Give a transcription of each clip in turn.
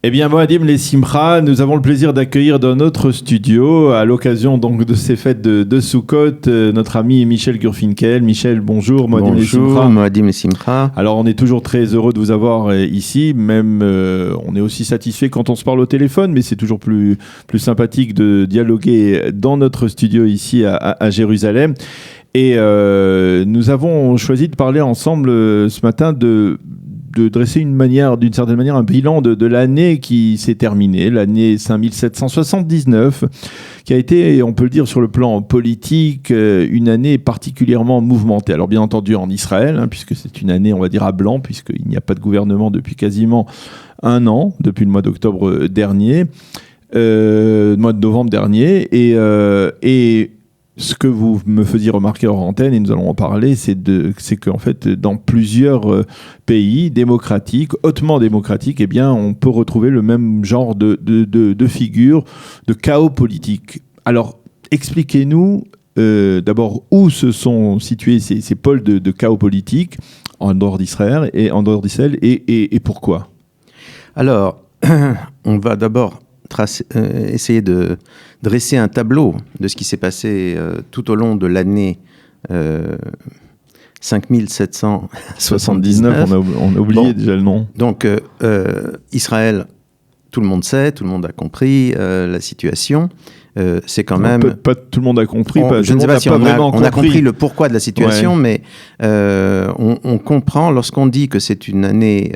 Eh bien, Moadim les Simcha, nous avons le plaisir d'accueillir dans notre studio, à l'occasion donc de ces fêtes de Sukkot, notre ami Michel Gurfinkel. Michel, bonjour. Moadim les Simcha. Bonjour, Moadim les Simcha. Alors, on est toujours très heureux de vous avoir ici. Même, on est aussi satisfait quand on se parle au téléphone, mais c'est toujours plus sympathique de dialoguer dans notre studio ici à Jérusalem. Et nous avons choisi de parler ensemble ce matin de dresser d'une certaine manière un bilan de l'année qui s'est terminée, l'année 5779, qui a été, on peut le dire sur le plan politique, une année particulièrement mouvementée. Alors bien entendu en Israël, puisque c'est une année, on va dire, à blanc, puisqu'il n'y a pas de gouvernement depuis quasiment un an, depuis le mois d'octobre dernier, le mois de novembre dernier, et ce que vous me faisiez remarquer hors antenne, et nous allons en parler, c'est qu'en fait, dans plusieurs pays démocratiques, hautement démocratiques, eh bien, on peut retrouver le même genre de figure, de chaos politique. Alors, expliquez-nous d'abord où se sont situés ces pôles de chaos politique en dehors d'Israël et pourquoi. Alors, on va d'abord essayer de dresser un tableau de ce qui s'est passé tout au long de l'année 5779. On a oublié déjà le nom. Donc, Israël, tout le monde sait, tout le monde a compris la situation. C'est quand même... Pas tout le monde a compris. Je ne sais pas si on a compris le pourquoi de la situation, ouais. Mais on comprend, lorsqu'on dit que c'est une année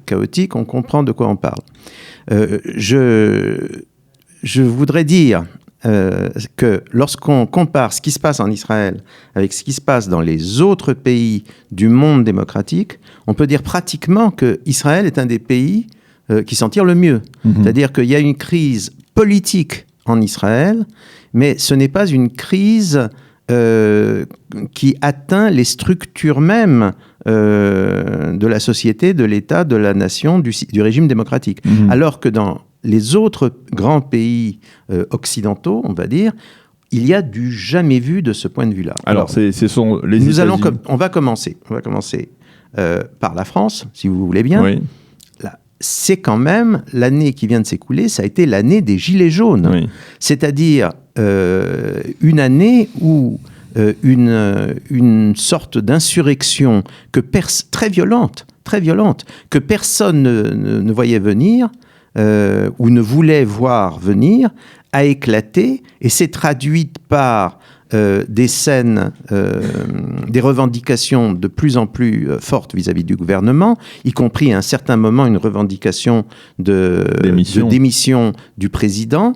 chaotique, on comprend de quoi on parle. Je voudrais dire que lorsqu'on compare ce qui se passe en Israël avec ce qui se passe dans les autres pays du monde démocratique, on peut dire pratiquement que Israël est un des pays qui s'en tire le mieux. Mm-hmm. C'est-à-dire qu'il y a une crise politique en Israël, mais ce n'est pas une crise qui atteint les structures mêmes de la société, de l'État, de la nation, du régime démocratique. Mmh. Alors que dans les autres grands pays occidentaux, on va dire, il y a du jamais vu de ce point de vue-là. Alors ce sont les États-Unis. On va commencer par la France, si vous voulez bien. Oui. C'est quand même l'année qui vient de s'écouler, ça a été l'année des Gilets jaunes. Oui. C'est-à-dire une année où une sorte d'insurrection très violente, que personne ne voyait venir ou ne voulait voir venir, a éclaté et s'est traduite par des scènes, des revendications de plus en plus fortes vis-à-vis du gouvernement, y compris à un certain moment une revendication de démission du président,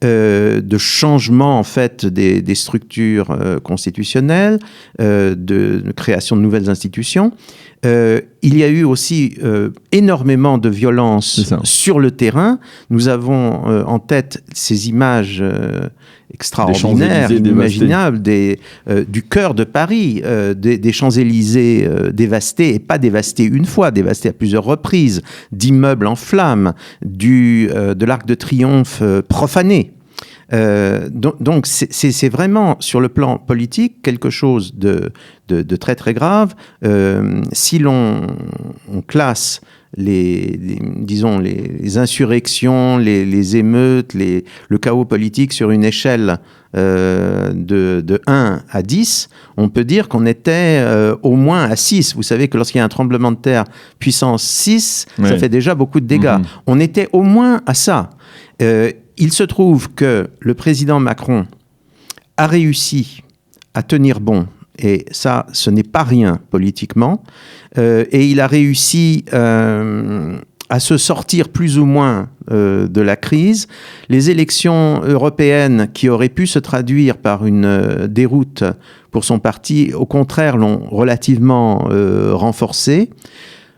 de changement en fait des structures constitutionnelles, de création de nouvelles institutions. Il y a eu aussi énormément de violence sur le terrain. Nous avons en tête ces images extraordinaires, inimaginables, du cœur de Paris, des Champs-Élysées dévastés, et pas dévastés une fois, dévastés à plusieurs reprises, d'immeubles en flammes, de l'Arc de Triomphe profané. Donc c'est vraiment, sur le plan politique, quelque chose de très très grave. Si l'on classe disons les insurrections, les émeutes, le chaos politique sur une échelle de 1 à 10, on peut dire qu'on était au moins à 6. Vous savez que lorsqu'il y a un tremblement de terre puissance 6, oui, ça fait déjà beaucoup de dégâts. Mm-hmm. On était au moins à ça. Il se trouve que le président Macron a réussi à tenir bon, et ça, ce n'est pas rien politiquement, et il a réussi à se sortir plus ou moins de la crise. Les élections européennes qui auraient pu se traduire par une déroute pour son parti, au contraire, l'ont relativement renforcé.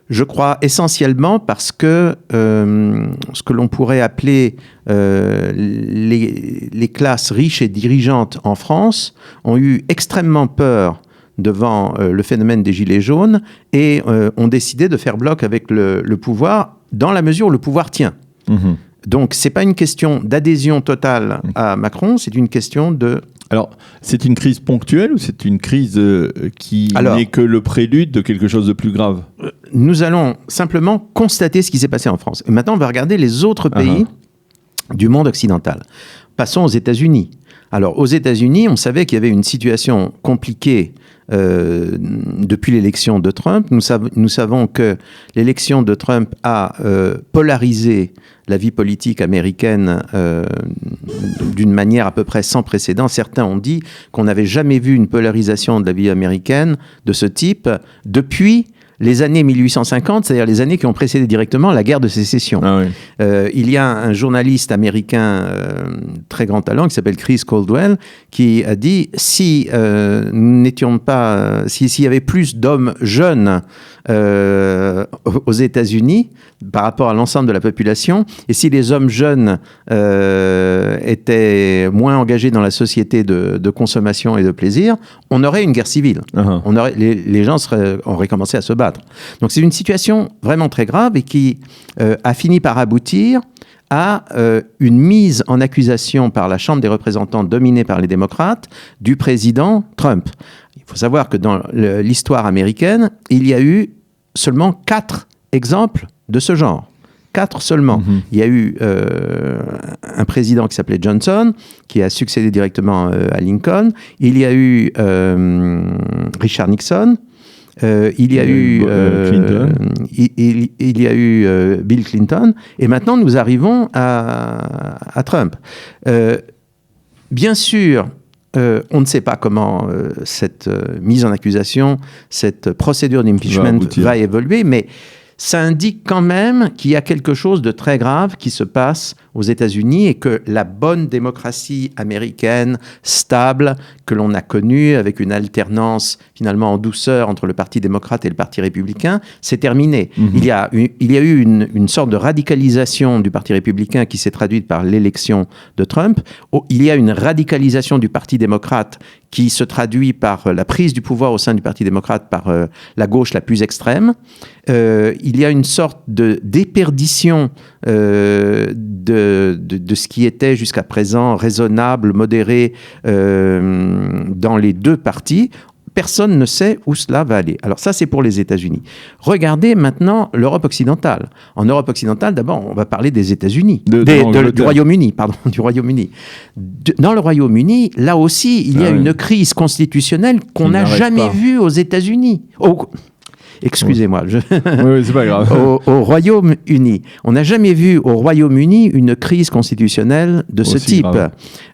Je crois essentiellement parce que ce que l'on pourrait appeler les classes riches et dirigeantes en France ont eu extrêmement peur devant le phénomène des Gilets jaunes et ont décidé de faire bloc avec le pouvoir dans la mesure où le pouvoir tient. Mmh. Donc, ce n'est pas une question d'adhésion totale à Macron, c'est une question de Alors, c'est une crise ponctuelle ou c'est une crise qui n'est que le prélude de quelque chose de plus grave? Nous allons simplement constater ce qui s'est passé en France. Et maintenant, on va regarder les autres pays du monde occidental. Passons aux États-Unis. Alors, aux États-Unis, on savait qu'il y avait une situation compliquée depuis l'élection de Trump. Nous savons que l'élection de Trump a polarisé la vie politique américaine d'une manière à peu près sans précédent. Certains ont dit qu'on n'avait jamais vu une polarisation de la vie américaine de ce type depuis les années 1850, c'est-à-dire les années qui ont précédé directement la guerre de sécession. Ah oui. Il y a un journaliste américain très grand talent qui s'appelle Chris Caldwell qui a dit s'il y avait plus d'hommes jeunes aux États-Unis par rapport à l'ensemble de la population, et si les hommes jeunes étaient moins engagés dans la société de consommation et de plaisir, on aurait une guerre civile. Les gens auraient commencé à se battre. Donc c'est une situation vraiment très grave et qui a fini par aboutir à une mise en accusation par la Chambre des représentants dominée par les démocrates du président Trump. Il faut savoir que dans l'histoire américaine, il y a eu seulement 4 exemples de ce genre. 4 seulement. Il y a eu un président qui s'appelait Johnson, qui a succédé directement à Lincoln. Il y a eu Richard Nixon. Il y a eu Clinton. il y a eu Bill Clinton. Et maintenant, nous arrivons à Trump. Bien sûr, on ne sait pas comment cette mise en accusation, cette procédure d'impeachment va évoluer, mais ça indique quand même qu'il y a quelque chose de très grave qui se passe aux États-Unis et que la bonne démocratie américaine, stable, que l'on a connue avec une alternance finalement en douceur entre le Parti démocrate et le Parti républicain, c'est terminé. Il y a eu une sorte de radicalisation du Parti républicain qui s'est traduite par l'élection de Trump. Il y a une radicalisation du Parti démocrate qui se traduit par la prise du pouvoir au sein du Parti démocrate par la gauche la plus extrême. Il y a une sorte de déperdition de ce qui était jusqu'à présent raisonnable, modéré dans les deux partis. Personne ne sait où cela va aller. Alors ça, c'est pour les États-Unis. Regardez maintenant l'Europe occidentale. En Europe occidentale, d'abord, on va parler des États-Unis, du Royaume-Uni, pardon, du Royaume-Uni. Dans le Royaume-Uni, là aussi, il y a une crise constitutionnelle qu'on n'a jamais vue aux États-Unis. Excusez-moi. Oui, c'est pas grave. Au Royaume-Uni. On n'a jamais vu au Royaume-Uni une crise constitutionnelle de ce type.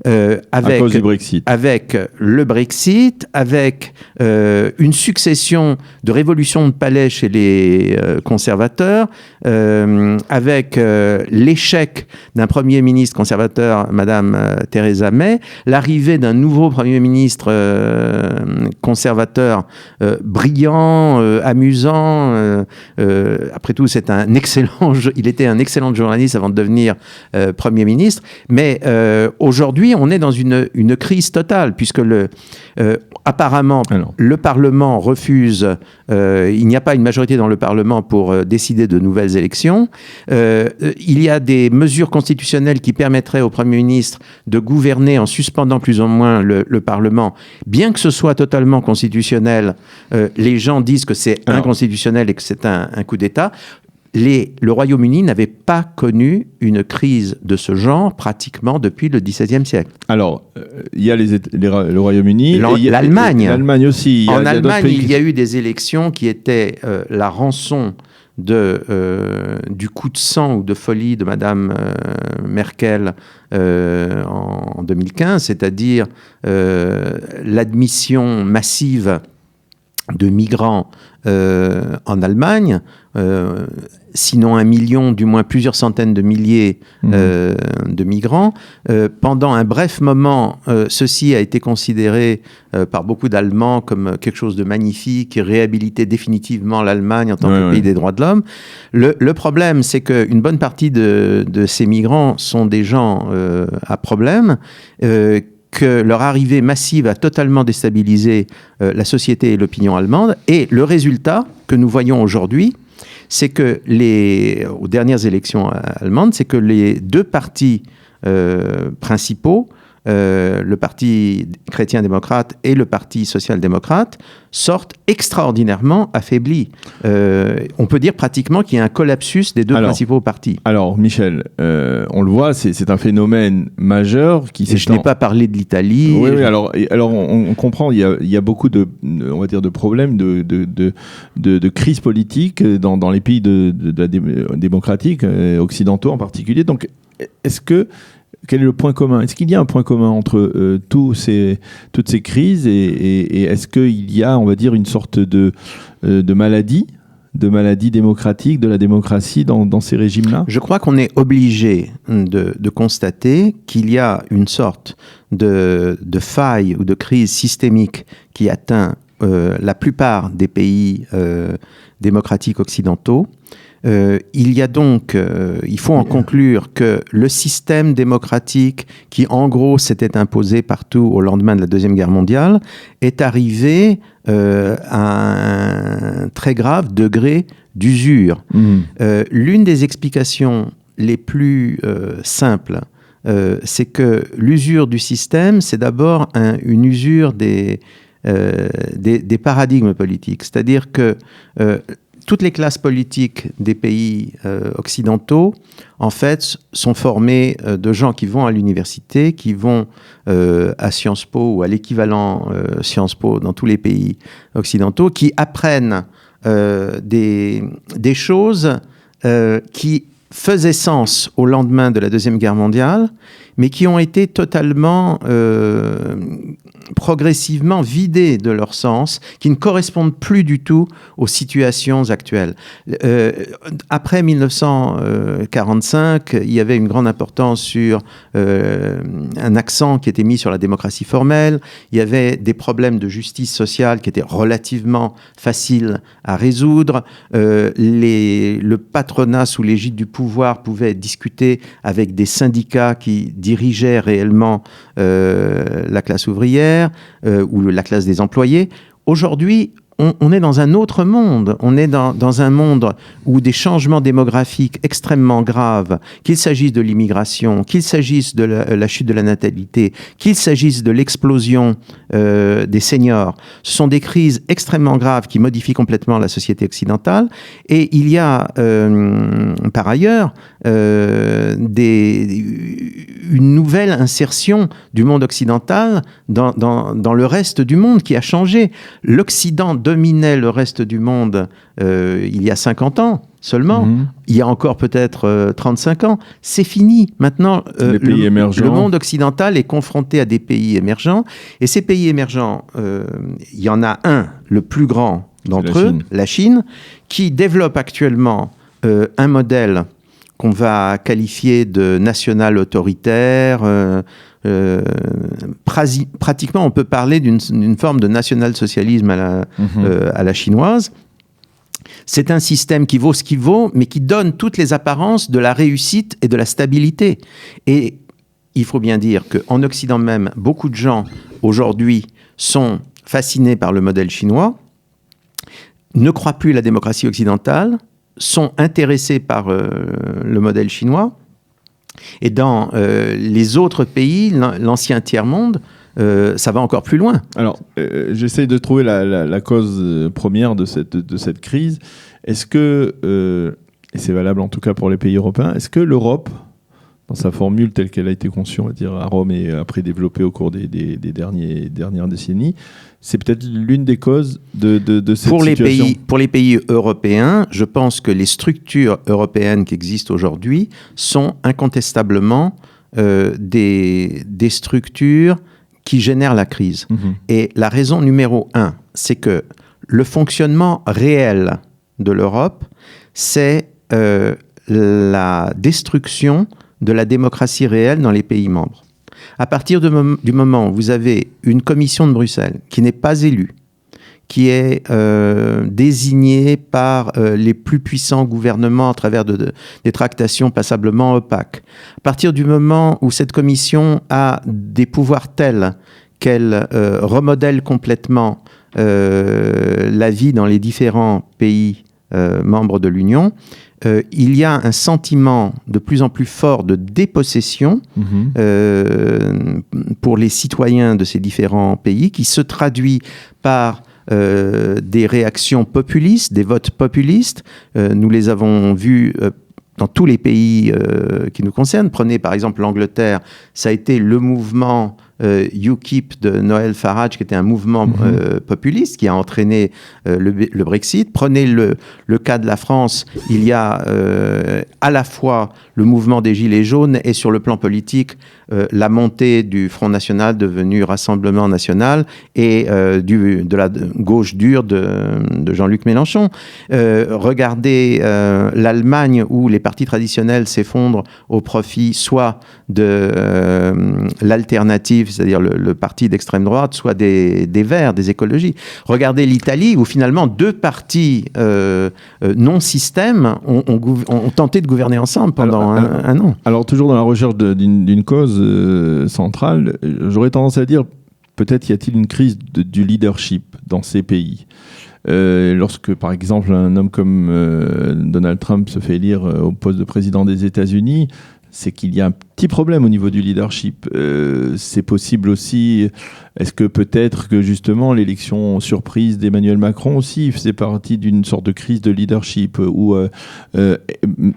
À cause du Brexit. Avec le Brexit, avec une succession de révolutions de palais chez les conservateurs, avec l'échec d'un Premier ministre conservateur, Madame Theresa May, l'arrivée d'un nouveau Premier ministre conservateur brillant, amusant. Après tout, il était un excellent journaliste avant de devenir Premier ministre. Mais aujourd'hui, on est dans une crise totale, puisque apparemment, le Parlement refuse, il n'y a pas une majorité dans le Parlement pour décider de nouvelles élections. Il y a des mesures constitutionnelles qui permettraient au Premier ministre de gouverner en suspendant plus ou moins le Parlement. Bien que ce soit totalement constitutionnel, les gens disent que c'est inconstitutionnel et que c'est un coup d'État. Le Royaume-Uni n'avait pas connu une crise de ce genre pratiquement depuis le XVIe siècle. Alors, il y a le Royaume-Uni. L'Allemagne. L'Allemagne aussi. En Allemagne, il y a eu des élections qui étaient la rançon du coup de sang ou de folie de Madame Merkel en 2015, c'est-à-dire l'admission massive de migrants en Allemagne, sinon 1 million, du moins plusieurs centaines de milliers de migrants. Pendant un bref moment, ceci a été considéré par beaucoup d'Allemands comme quelque chose de magnifique et réhabilitait définitivement l'Allemagne en tant que pays des droits de l'homme. Le problème, c'est qu'une bonne partie de ces migrants sont des gens à problème, que leur arrivée massive a totalement déstabilisé la société et l'opinion allemande. Et le résultat que nous voyons aujourd'hui, c'est que aux dernières élections allemandes, c'est que les deux partis principaux le Parti chrétien-démocrate et le Parti social-démocrate, sortent extraordinairement affaiblis. On peut dire pratiquement qu'il y a un collapsus des deux principaux partis. Alors, Michel, on le voit, c'est un phénomène majeur qui s'étend. Je n'ai pas parlé de l'Italie. Oui, alors on comprend, il y a beaucoup on va dire, de problèmes, de crise politique dans les pays démocratiques, occidentaux en particulier. Donc, quel est le point commun? Est-ce qu'il y a un point commun entre toutes ces crises et est-ce qu'il y a, on va dire, une sorte de maladie démocratique, de la démocratie dans ces régimes-là? Je crois qu'on est obligé de constater qu'il y a une sorte de faille ou de crise systémique qui atteint la plupart des pays démocratiques occidentaux. Il y a donc, il faut en conclure que le système démocratique qui, en gros, s'était imposé partout au lendemain de la Deuxième Guerre mondiale, est arrivé à un très grave degré d'usure. L'une des explications les plus simples, c'est que l'usure du système, c'est d'abord une usure des paradigmes politiques. C'est-à-dire que toutes les classes politiques des pays occidentaux, en fait, sont formées de gens qui vont à l'université, qui vont à Sciences Po ou à l'équivalent Sciences Po dans tous les pays occidentaux, qui apprennent des choses qui faisaient sens au lendemain de la Deuxième Guerre mondiale, mais qui ont été totalement, progressivement vidées de leur sens, qui ne correspondent plus du tout aux situations actuelles. Après 1945, il y avait une grande importance sur un accent qui était mis sur la démocratie formelle, il y avait des problèmes de justice sociale qui étaient relativement faciles à résoudre, le patronat sous l'égide du pouvoir pouvait discuter avec des syndicats qui dirigeait réellement la classe ouvrière ou la classe des employés. Aujourd'hui, on est dans un autre monde. On est dans un monde où des changements démographiques extrêmement graves, qu'il s'agisse de l'immigration, qu'il s'agisse de la chute de la natalité, qu'il s'agisse de l'explosion des seniors, ce sont des crises extrêmement graves qui modifient complètement la société occidentale. Et il y a, par ailleurs, une nouvelle insertion du monde occidental dans le reste du monde qui a changé. L'Occident dominait le reste du monde il y a 50 ans seulement. Il y a encore peut-être 35 ans. C'est fini. Maintenant, le monde occidental est confronté à des pays émergents. Et ces pays émergents, il y en a un, le plus grand d'entre eux, la Chine, qui développe actuellement un modèle qu'on va qualifier de national autoritaire. Pratiquement, on peut parler d'une forme de national-socialisme à la chinoise. C'est un système qui vaut ce qu'il vaut, mais qui donne toutes les apparences de la réussite et de la stabilité. Et il faut bien dire qu'en Occident même, beaucoup de gens, aujourd'hui, sont fascinés par le modèle chinois, ne croient plus à la démocratie occidentale, sont intéressés par le modèle chinois. Et dans les autres pays, l'ancien tiers-monde, ça va encore plus loin. Alors, j'essaie de trouver la cause première de cette crise. Est-ce que, et c'est valable en tout cas pour les pays européens, est-ce que l'Europe, dans sa formule telle qu'elle a été conçue, on va dire, à Rome et après développée au cours des dernières décennies, c'est peut-être l'une des causes de cette situation? Pour les pays européens, je pense que les structures européennes qui existent aujourd'hui sont incontestablement des structures qui génèrent la crise. Et la raison numéro 1, c'est que le fonctionnement réel de l'Europe, c'est la destruction de la démocratie réelle dans les pays membres. À partir du moment où vous avez une commission de Bruxelles qui n'est pas élue, qui est désignée par les plus puissants gouvernements à travers des tractations passablement opaques, à partir du moment où cette commission a des pouvoirs tels qu'elle remodèle complètement la vie dans les différents pays membres de l'Union, il y a un sentiment de plus en plus fort de dépossession pour les citoyens de ces différents pays, qui se traduit par des réactions populistes, des votes populistes. Nous les avons vus dans tous les pays qui nous concernent. Prenez par exemple l'Angleterre, ça a été le mouvement UKIP de Noël Farage, qui était un mouvement populiste qui a entraîné le Brexit. Prenez le cas de la France, il y a à la fois le mouvement des Gilets jaunes et sur le plan politique, la montée du Front National devenu Rassemblement National et de la gauche dure de Jean-Luc Mélenchon. Regardez l'Allemagne, où les partis traditionnels s'effondrent au profit soit de l'alternative, c'est-à-dire le parti d'extrême droite, soit des Verts, des écologies. Regardez l'Italie, où finalement deux partis non-système ont tenté de gouverner ensemble pendant un an. Alors, toujours dans la recherche d'une cause centrale, j'aurais tendance à dire, peut-être y a-t-il une crise du leadership dans ces pays. Lorsque, par exemple, un homme comme Donald Trump se fait élire au poste de président des États-Unis, c'est qu'il y a un petit problème au niveau du leadership. C'est possible aussi, est-ce que peut-être que justement l'élection surprise d'Emmanuel Macron aussi faisait partie d'une sorte de crise de leadership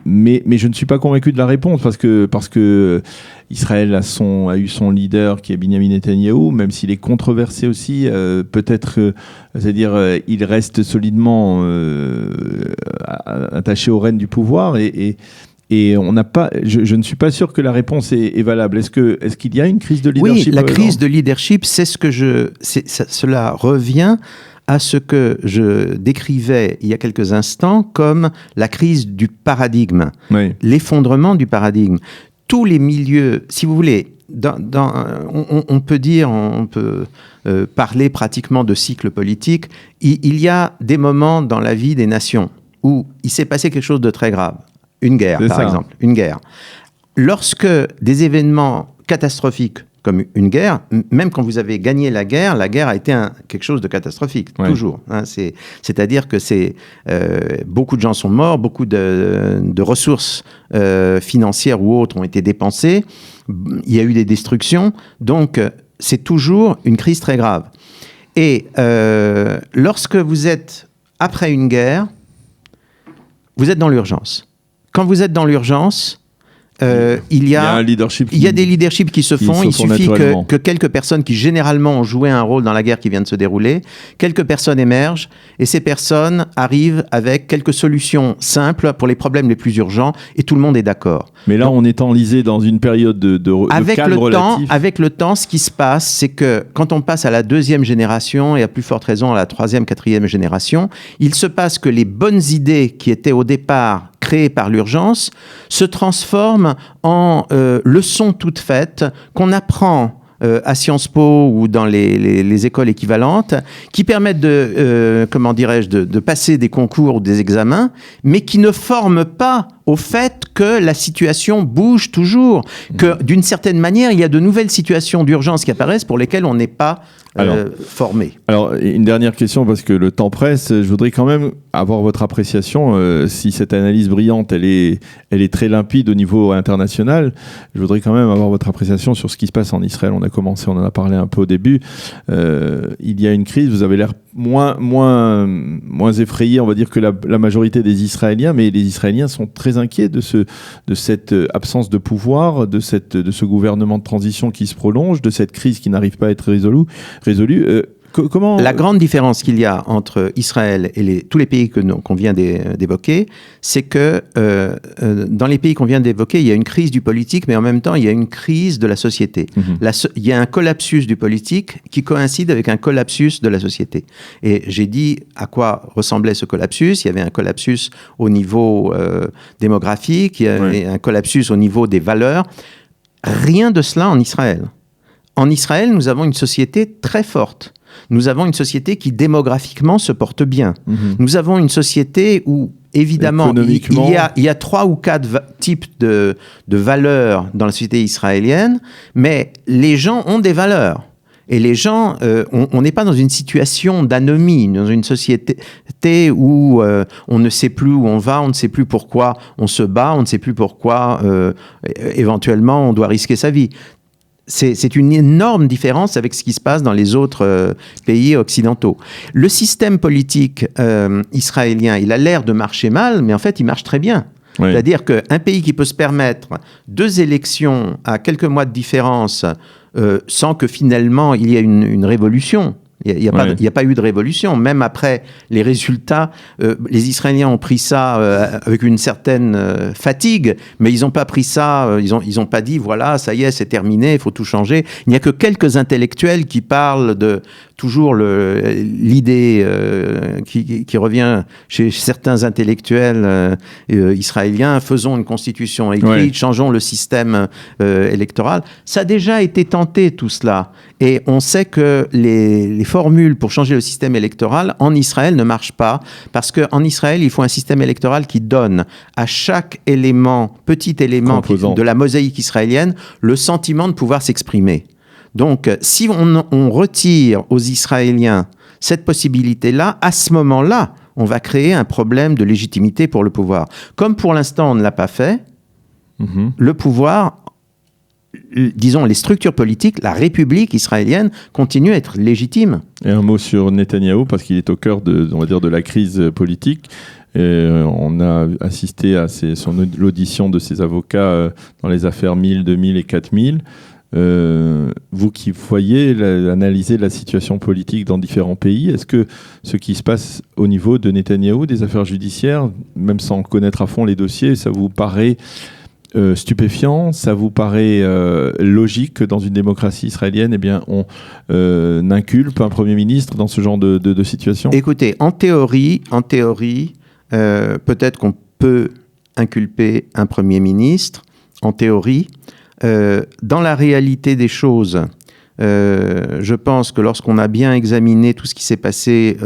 mais je ne suis pas convaincu de la réponse, parce que Israël a eu son leader qui est Benjamin Netanyahou, même s'il est controversé aussi, peut-être, c'est-à-dire il reste solidement attaché aux rênes du pouvoir et on n'a pas. Je ne suis pas sûr que la réponse est valable. Est-ce qu'il y a une crise de leadership ? Oui, la crise de leadership, cela revient à ce que je décrivais il y a quelques instants comme la crise du paradigme, l'effondrement du paradigme. Tous les milieux, si vous voulez, on peut parler pratiquement de cycle politique. Il y a des moments dans la vie des nations où il s'est passé quelque chose de très grave. Une guerre, par exemple. Une guerre. Lorsque des événements catastrophiques comme une guerre, même quand vous avez gagné la guerre a été quelque chose de catastrophique, toujours. C'est-à-dire que beaucoup de gens sont morts, beaucoup de ressources financières ou autres ont été dépensées, il y a eu des destructions, donc c'est toujours une crise très grave. Et lorsque vous êtes après une guerre, vous êtes dans l'urgence. Quand vous êtes dans l'urgence, il y a des leaderships qui se font. Il suffit que quelques personnes qui généralement ont joué un rôle dans la guerre qui vient de se dérouler, quelques personnes émergent et ces personnes arrivent avec quelques solutions simples pour les problèmes les plus urgents et tout le monde est d'accord. Mais là, on est enlisé dans une période de calme relatif. Avec le temps, ce qui se passe, c'est que quand on passe à la deuxième génération et à plus forte raison à la troisième, quatrième génération, il se passe que les bonnes idées qui étaient au départ créées par l'urgence se transforment en leçons toutes faites qu'on apprend à Sciences Po ou dans les écoles équivalentes, qui permettent de passer des concours ou des examens, mais qui ne forment pas au fait que la situation bouge toujours, que d'une certaine manière, il y a de nouvelles situations d'urgence qui apparaissent pour lesquelles on n'est pas formé. Alors, une dernière question, parce que le temps presse. Je voudrais quand même avoir votre appréciation. Si cette analyse brillante, elle est très limpide au niveau international, je voudrais quand même avoir votre appréciation sur ce qui se passe en Israël. On en a parlé un peu au début. Il y a une crise, vous avez l'air moins effrayé, on va dire, que la majorité des Israéliens, mais les Israéliens sont très inquiets de cette absence de pouvoir, de ce gouvernement de transition qui se prolonge, de cette crise qui n'arrive pas à être résolue. Comment... La grande différence qu'il y a entre Israël et tous les pays qu'on vient d'évoquer, c'est que dans les pays qu'on vient d'évoquer, il y a une crise du politique, mais en même temps, il y a une crise de la société. Il y a un collapsus du politique qui coïncide avec un collapsus de la société. Et j'ai dit à quoi ressemblait ce collapsus. Il y avait un collapsus au niveau démographique, il y avait un collapsus au niveau des valeurs. Rien de cela en Israël. En Israël, nous avons une société très forte. Nous avons une société qui démographiquement se porte bien. Nous avons une société où, évidemment, il y a 3 ou 4 types de valeurs dans la société israélienne, mais les gens ont des valeurs. Et les gens, on n'est pas dans une situation d'anomie, dans une société où on ne sait plus où on va, on ne sait plus pourquoi on se bat, on ne sait plus pourquoi éventuellement on doit risquer sa vie. C'est une énorme différence avec ce qui se passe dans les autres pays occidentaux. Le système politique israélien, il a l'air de marcher mal, mais en fait, il marche très bien. Oui. C'est-à-dire qu'un pays qui peut se permettre 2 élections à quelques mois de différence sans que finalement il y ait une révolution. Il n'y a pas eu de révolution. Même après les résultats, les Israéliens ont pris ça avec une certaine fatigue, mais ils n'ont pas pris ça, ils ont pas dit, voilà, ça y est, c'est terminé, il faut tout changer. Il n'y a que quelques intellectuels qui parlent de toujours l'idée qui revient chez certains intellectuels israéliens, faisons une constitution écrite, changeons le système électoral. Ça a déjà été tenté, tout cela. Et on sait que les formules pour changer le système électoral en Israël ne marchent pas, parce qu'en Israël, il faut un système électoral qui donne à chaque petit élément de la mosaïque israélienne, le sentiment de pouvoir s'exprimer. Donc, si on retire aux Israéliens cette possibilité-là, à ce moment-là, on va créer un problème de légitimité pour le pouvoir. Comme pour l'instant, on ne l'a pas fait, le pouvoir, disons, les structures politiques, la République israélienne continue à être légitime. Et un mot sur Netanyahou, parce qu'il est au cœur de la crise politique. On a assisté à l'audition de ses avocats dans les affaires 1000, 2000 et 4000. Vous qui voyez analyser la situation politique dans différents pays, est-ce que ce qui se passe au niveau de Netanyahou, des affaires judiciaires, même sans connaître à fond les dossiers, ça vous paraît stupéfiant, ça vous paraît logique que dans une démocratie israélienne, eh bien, on inculpe un Premier ministre dans ce genre de situation ? Écoutez, en théorie, peut-être qu'on peut inculper un Premier ministre, en théorie. Dans la réalité des choses, je pense que lorsqu'on a bien examiné tout ce qui s'est passé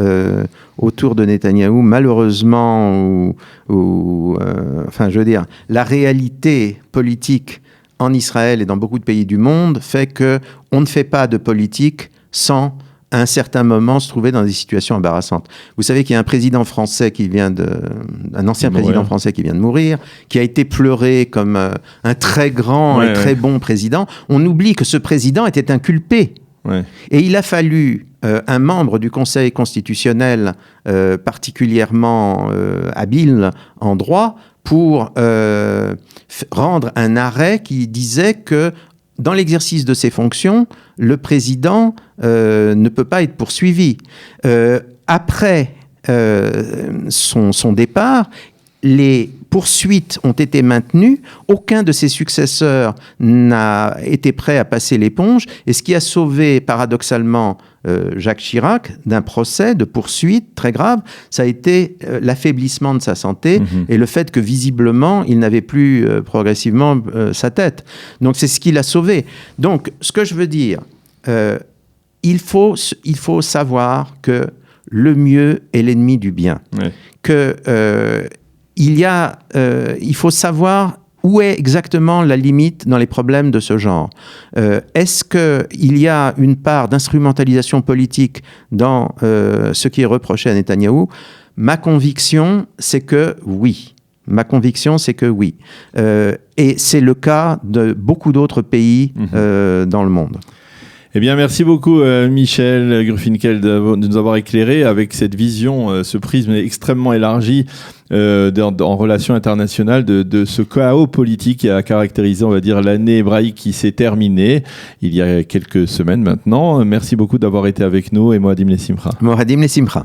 autour de Netanyahou, malheureusement, enfin, je veux dire, la réalité politique en Israël et dans beaucoup de pays du monde fait qu'on ne fait pas de politique sans à un certain moment se trouver dans des situations embarrassantes. Vous savez qu'il y a un président français un ancien président français qui vient de mourir, qui a été pleuré comme un très grand et très bon président. On oublie que ce président était inculpé. Et il a fallu un membre du Conseil constitutionnel particulièrement habile en droit pour rendre un arrêt qui disait que dans l'exercice de ses fonctions, le président ne peut pas être poursuivi. Après son départ, les poursuites ont été maintenues. Aucun de ses successeurs n'a été prêt à passer l'éponge. Et ce qui a sauvé, paradoxalement, Jacques Chirac d'un procès, de poursuite très grave, ça a été l'affaiblissement de sa santé et le fait que, visiblement, il n'avait plus progressivement sa tête. Donc, c'est ce qui l'a sauvé. Donc, ce que je veux dire, il faut savoir que le mieux est l'ennemi du bien. Il faut savoir où est exactement la limite dans les problèmes de ce genre. Est-ce qu'il y a une part d'instrumentalisation politique dans ce qui est reproché à Netanyahou ? Ma conviction, c'est que oui. Et c'est le cas de beaucoup d'autres pays dans le monde. Eh bien, merci beaucoup, Michel Gruffinkel, de nous avoir éclairé avec cette vision, ce prisme extrêmement élargi en relations internationales de ce chaos politique qui a caractérisé, on va dire, l'année hébraïque qui s'est terminée il y a quelques semaines maintenant. Merci beaucoup d'avoir été avec nous et Mohadim Lessimcha. Mohadim Lessimcha.